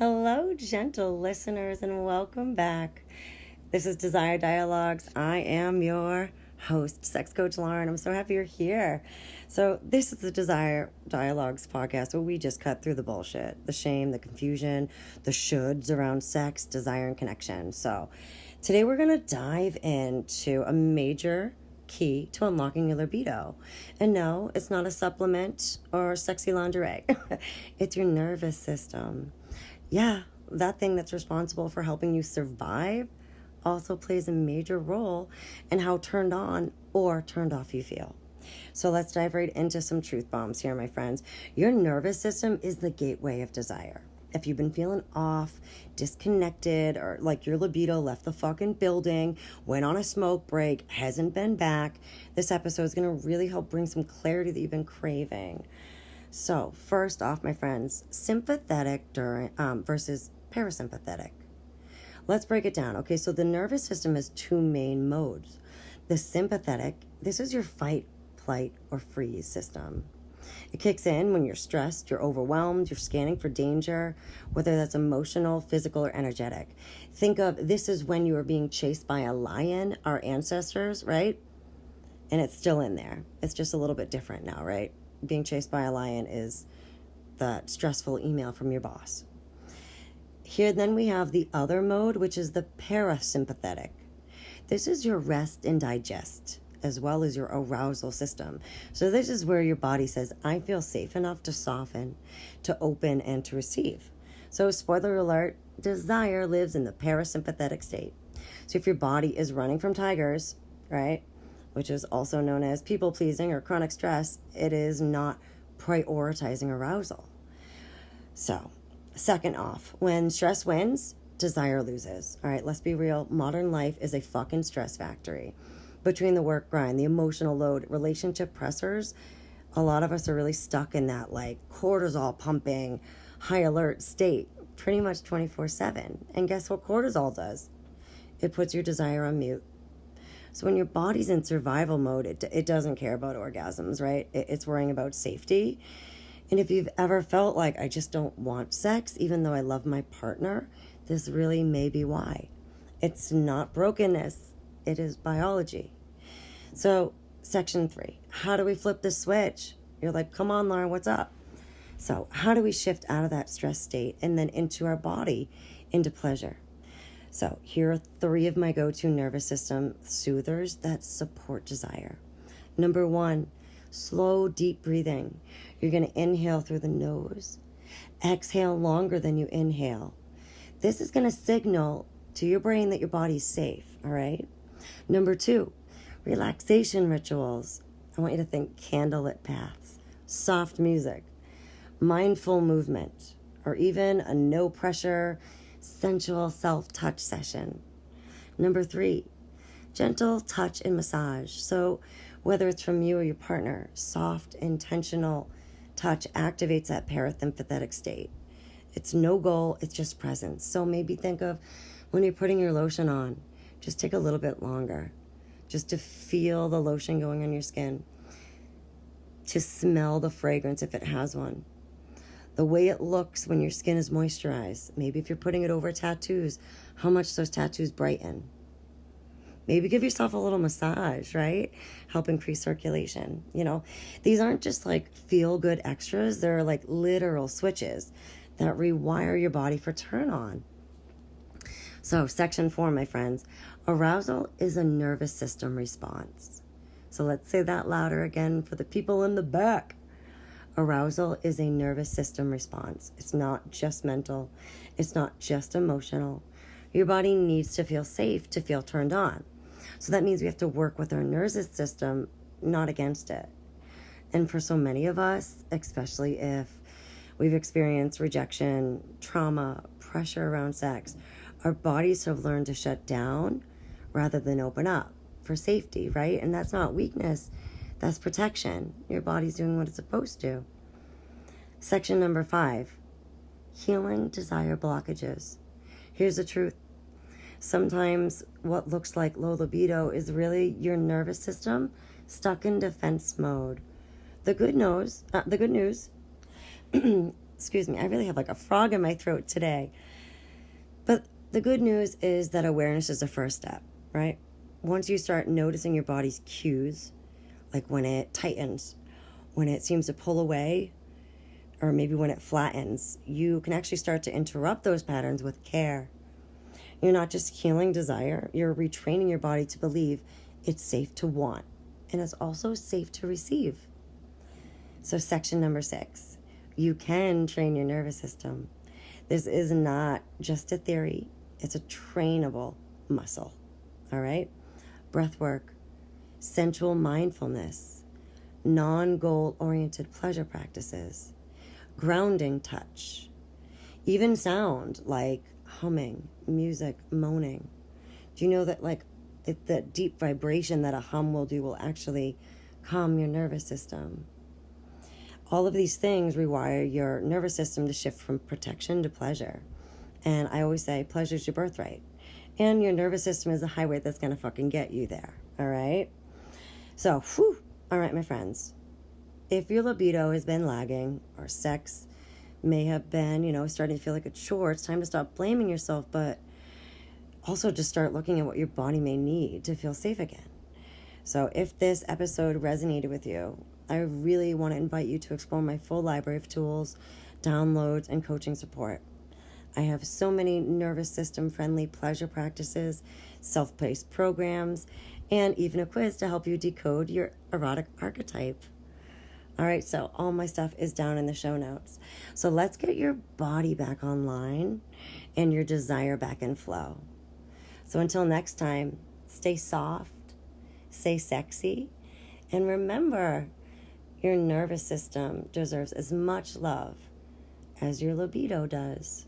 Hello, gentle listeners, and welcome back. This is Desire Dialogues. I am your host, Sex Coach Lauren. I'm so happy you're here. So, this is the Desire Dialogues podcast where we just cut through the bullshit, the shame, the confusion, the shoulds around sex, desire, and connection. So, today we're going to dive into a major key to unlocking your libido. And no, it's not a supplement or sexy lingerie. It's your nervous system. Yeah, that thing that's responsible for helping you survive also plays a major role in how turned on or turned off you feel. So let's dive right into some truth bombs here, my friends. Your nervous system is the gateway of desire. If you've been feeling off, disconnected, or like your libido left the fucking building, went on a smoke break, hasn't been back, this episode is going to really help bring some clarity that you've been craving. So, first off, my friends, sympathetic versus parasympathetic. Let's break it down. Okay, so the nervous system has two main modes. The sympathetic, this is your fight, flight, or freeze system. It kicks in when you're stressed, you're overwhelmed, you're scanning for danger, whether that's emotional, physical, or energetic. Think of this is when you were being chased by a lion, our ancestors, right? And it's still in there. It's just a little bit different now, right? Being chased by a lion is that stressful email from your boss. Here then we have the other mode, which is the parasympathetic. This is your rest and digest, as well as your arousal system. So this is where your body says, I feel safe enough to soften, to open, and to receive. So spoiler alert, desire lives in the parasympathetic state. So if your body is running from tigers, right, which is also known as people-pleasing or chronic stress, it is not prioritizing arousal. So, second off, when stress wins, desire loses. All right, let's be real. Modern life is a fucking stress factory. Between the work grind, the emotional load, relationship pressures, a lot of us are really stuck in that like cortisol pumping, high alert state pretty much 24/7. And guess what cortisol does? It puts your desire on mute. So when your body's in survival mode, it doesn't care about orgasms, right? It's worrying about safety. And if you've ever felt like, I just don't want sex, even though I love my partner, this really may be why. It's not brokenness. It is biology. So section 3, how do we flip the switch? You're like, come on, Lauren, what's up? So how do we shift out of that stress state and then into our body, into pleasure? So here are 3 of my go-to nervous system soothers that support desire. Number 1, slow, deep breathing. You're going to inhale through the nose. Exhale longer than you inhale. This is going to signal to your brain that your body's safe, all right? Number 2, relaxation rituals. I want you to think candlelit paths, soft music, mindful movement, or even a no-pressure sensual self-touch session. Number 3, gentle touch and massage. So whether it's from you or your partner, soft, intentional touch activates that parasympathetic state. It's no goal, it's just presence. So maybe think of when you're putting your lotion on, just take a little bit longer, just to feel the lotion going on your skin, to smell the fragrance if it has one. The way it looks when your skin is moisturized. Maybe if you're putting it over tattoos, how much those tattoos brighten. Maybe give yourself a little massage, right? Help increase circulation. You know, these aren't just like feel-good extras. They're like literal switches that rewire your body for turn on. So section 4, my friends, arousal is a nervous system response. So let's say that louder again for the people in the back. Arousal is a nervous system response. It's not just mental. It's not just emotional. Your body needs to feel safe to feel turned on. So that means we have to work with our nervous system, not against it. And for so many of us, especially if we've experienced rejection, trauma, pressure around sex, our bodies have learned to shut down rather than open up for safety, right? And that's not weakness. That's protection. Your body's doing what it's supposed to. Section number 5, healing desire blockages. Here's the truth. Sometimes what looks like low libido is really your nervous system stuck in defense mode. The good news, Excuse me, I really have like a frog in my throat today. But the good news is that awareness is the first step, right? Once you start noticing your body's cues, like when it tightens, when it seems to pull away, or maybe when it flattens, you can actually start to interrupt those patterns with care. You're not just healing desire, you're retraining your body to believe it's safe to want, and it's also safe to receive. So section number 6, you can train your nervous system. This is not just a theory, it's a trainable muscle, all right? Breath work, sensual mindfulness, non-goal oriented pleasure practices, grounding touch, even sound like humming, music, moaning. Do you know that like the deep vibration that a hum will do will actually calm your nervous system? All of these things require your nervous system to shift from protection to pleasure. And I always say pleasure is your birthright. And your nervous system is the highway that's going to fucking get you there. All right? So, all right, my friends. If your libido has been lagging, or sex may have been, starting to feel like a chore, it's time to stop blaming yourself, but also just start looking at what your body may need to feel safe again. So if this episode resonated with you, I really want to invite you to explore my full library of tools, downloads, and coaching support. I have so many nervous system friendly pleasure practices, self-paced programs, and even a quiz to help you decode your erotic archetype. All right, so all my stuff is down in the show notes. So let's get your body back online and your desire back in flow. So until next time, stay soft, stay sexy, and remember, your nervous system deserves as much love as your libido does.